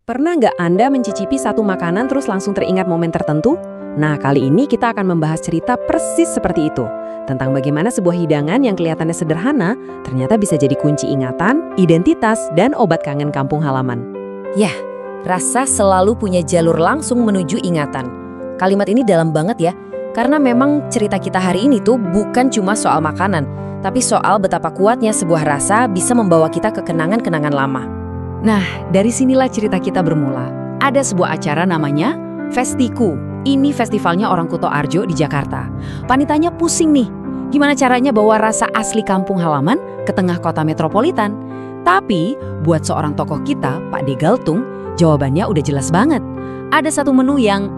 Pernah nggak Anda mencicipi satu makanan terus langsung teringat momen tertentu? Nah, kali ini kita akan membahas cerita persis seperti itu. Tentang bagaimana sebuah hidangan yang kelihatannya sederhana, ternyata bisa jadi kunci ingatan, identitas, dan obat kangen kampung halaman. Yah, rasa selalu punya jalur langsung menuju ingatan. Kalimat ini dalam banget ya, karena memang cerita kita hari ini tuh bukan cuma soal makanan, tapi soal betapa kuatnya sebuah rasa bisa membawa kita ke kenangan-kenangan lama. Nah, dari sinilah cerita kita bermula. Ada sebuah acara namanya Festiku. Ini festivalnya orang Kuto Arjo di Jakarta. Panitanya pusing nih, gimana caranya bawa rasa asli kampung halaman ke tengah kota metropolitan. Tapi, buat seorang tokoh kita, Pak De Galtung, jawabannya udah jelas banget. Ada satu menu yang,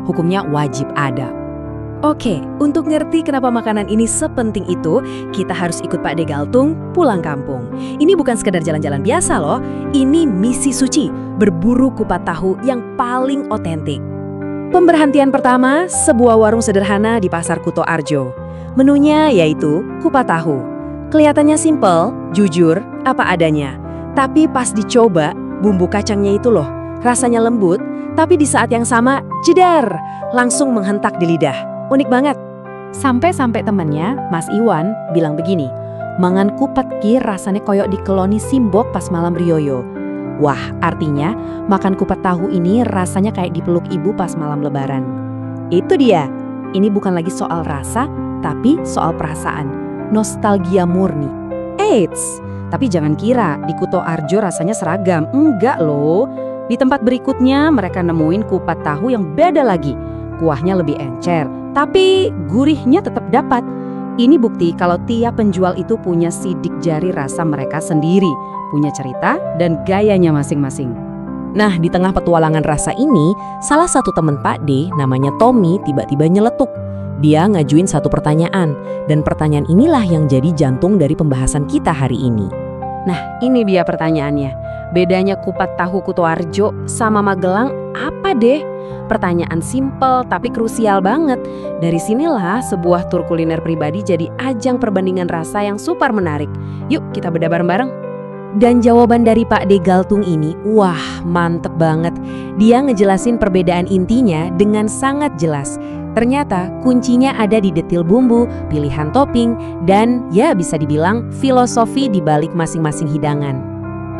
hukumnya wajib ada. Oke, untuk ngerti kenapa makanan ini sepenting itu, kita harus ikut Pak De Galtung pulang kampung. Ini bukan sekedar jalan-jalan biasa loh, ini misi suci, berburu kupat tahu yang paling otentik. Pemberhentian pertama, sebuah warung sederhana di Pasar Kuto Arjo. Menunya yaitu kupat tahu. Kelihatannya simpel, jujur, apa adanya. Tapi pas dicoba, bumbu kacangnya itu loh, rasanya lembut, tapi di saat yang sama, jedar, langsung menghentak di lidah. Unik banget. Sampai-sampai temannya, Mas Iwan, bilang begini, mangan kupat ki rasanya koyok dikeloni simbok pas malam rioyo. Wah, artinya makan kupat tahu ini rasanya kayak dipeluk ibu pas malam lebaran. Itu dia. Ini bukan lagi soal rasa, tapi soal perasaan. Nostalgia murni. Eits, tapi jangan kira di Kuto Arjo rasanya seragam. Enggak loh. Di tempat berikutnya mereka nemuin kupat tahu yang beda lagi. Kuahnya lebih encer, tapi gurihnya tetap dapat. Ini bukti kalau tiap penjual itu punya sidik jari rasa mereka sendiri, punya cerita dan gayanya masing-masing. Nah, di tengah petualangan rasa ini, salah satu teman Pak D, namanya Tommy, tiba-tiba nyeletuk. Dia ngajuin satu pertanyaan, dan pertanyaan inilah yang jadi jantung dari pembahasan kita hari ini. Nah, ini dia pertanyaannya. Bedanya kupat tahu Kuto Arjo sama Magelang apa deh? Pertanyaan simpel tapi krusial banget. Dari sinilah sebuah tur kuliner pribadi jadi ajang perbandingan rasa yang super menarik. Yuk kita bedah bareng-bareng. Dan jawaban dari Pak De Galtung ini, wah mantep banget. Dia ngejelasin perbedaan intinya dengan sangat jelas. Ternyata kuncinya ada di detil bumbu, pilihan topping, dan ya bisa dibilang filosofi di balik masing-masing hidangan.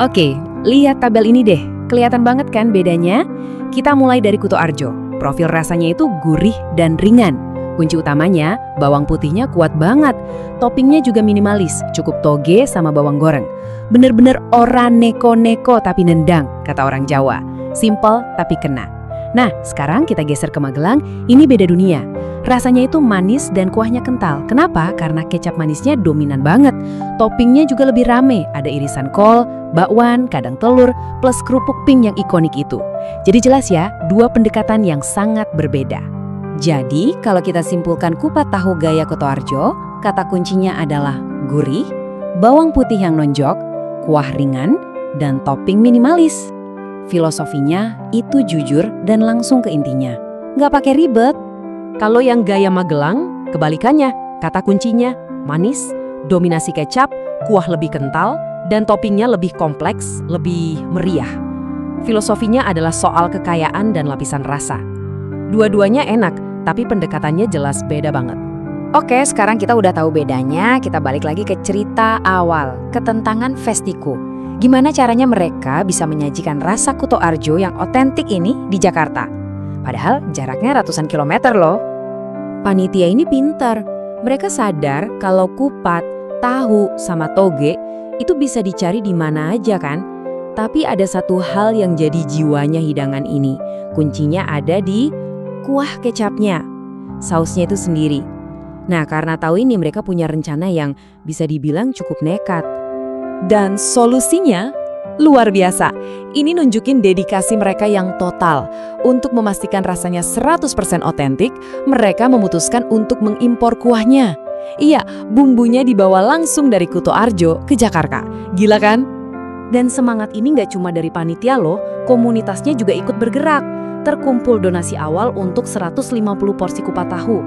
Oke, lihat tabel ini deh. Kelihatan banget kan bedanya? Kita mulai dari Kuto Arjo. Profil rasanya itu gurih dan ringan. Kunci utamanya, bawang putihnya kuat banget. Toppingnya juga minimalis, cukup toge sama bawang goreng. Bener-bener ora neko-neko tapi nendang, kata orang Jawa. Simple tapi kena. Nah, sekarang kita geser ke Magelang, ini beda dunia. Rasanya itu manis dan kuahnya kental. Kenapa? Karena kecap manisnya dominan banget. Toppingnya juga lebih rame, ada irisan kol, bakwan, kadang telur, plus kerupuk pink yang ikonik itu. Jadi jelas ya, dua pendekatan yang sangat berbeda. Jadi, kalau kita simpulkan kupat tahu gaya Kuto Arjo, kata kuncinya adalah gurih, bawang putih yang nonjok, kuah ringan, dan topping minimalis. Filosofinya itu jujur dan langsung ke intinya. Nggak pakai ribet. Kalau yang gaya Magelang, kebalikannya. Kata kuncinya manis, dominasi kecap, kuah lebih kental, dan toppingnya lebih kompleks, lebih meriah. Filosofinya adalah soal kekayaan dan lapisan rasa. Dua-duanya enak, tapi pendekatannya jelas beda banget. Oke, sekarang kita udah tahu bedanya, kita balik lagi ke cerita awal, ketentangan Festiku. Gimana caranya mereka bisa menyajikan rasa Kuto Arjo yang otentik ini di Jakarta? Padahal jaraknya ratusan kilometer loh. Panitia ini pintar. Mereka sadar kalau kupat, tahu, sama toge itu bisa dicari di mana aja kan? Tapi ada satu hal yang jadi jiwanya hidangan ini. Kuncinya ada di kuah kecapnya. Sausnya itu sendiri. Nah, karena tahu ini mereka punya rencana yang bisa dibilang cukup nekat. Dan solusinya luar biasa. Ini nunjukin dedikasi mereka yang total. Untuk memastikan rasanya 100% otentik, mereka memutuskan untuk mengimpor kuahnya. Iya, bumbunya dibawa langsung dari Kuto Arjo ke Jakarta. Gila kan? Dan semangat ini nggak cuma dari panitia loh, komunitasnya juga ikut bergerak. Terkumpul donasi awal untuk 150 porsi kupat tahu.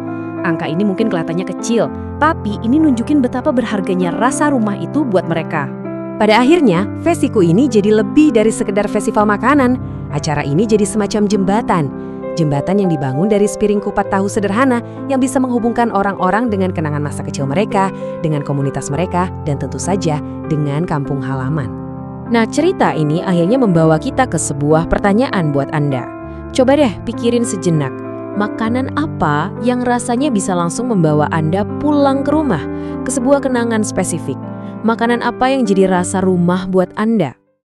Angka ini mungkin kelihatannya kecil, tapi ini nunjukin betapa berharganya rasa rumah itu buat mereka. Pada akhirnya, Festiku ini jadi lebih dari sekedar festival makanan. Acara ini jadi semacam jembatan. Jembatan yang dibangun dari sepiring kupat tahu sederhana yang bisa menghubungkan orang-orang dengan kenangan masa kecil mereka, dengan komunitas mereka, dan tentu saja dengan kampung halaman. Nah, cerita ini akhirnya membawa kita ke sebuah pertanyaan buat Anda. Coba deh pikirin sejenak, makanan apa yang rasanya bisa langsung membawa Anda pulang ke rumah, ke sebuah kenangan spesifik? Makanan apa yang jadi rasa rumah buat Anda?